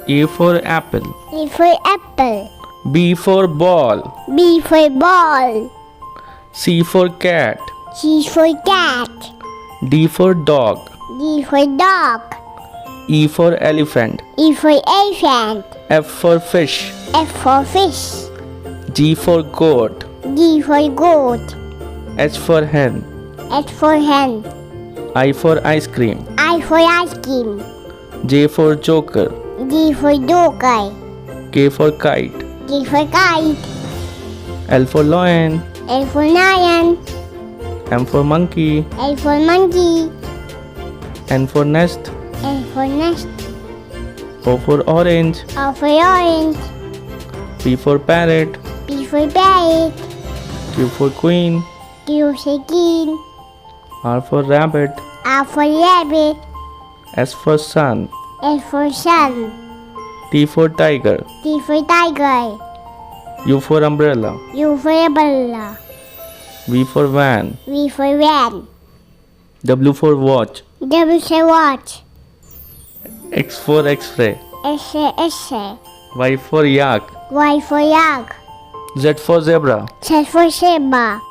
A for apple. A for apple. B for ball. B for ball. C for cat. C for cat. D for dog. D for dog. E for elephant. E for elephant. F for fish. F for fish. G for goat. G for goat. H for hen. H for hen. I for ice cream. I for ice cream. J for joker. J for joker. K for kite. K for kite. L for lion. L for lion. M for monkey. L for monkey. N for nest. N for nest. O for orange. O for orange. P for parrot. P for parrot. Q for queen. Q for queen. R for rabbit. R for rabbit. S for sun. S for sun. T for tiger. T for tiger. U for umbrella. U for umbrella. V for van. V for van. W for watch. W for watch. X for x-ray. S for x-ray. Y for yak. Y for yak. Z for zebra. Z for zebra.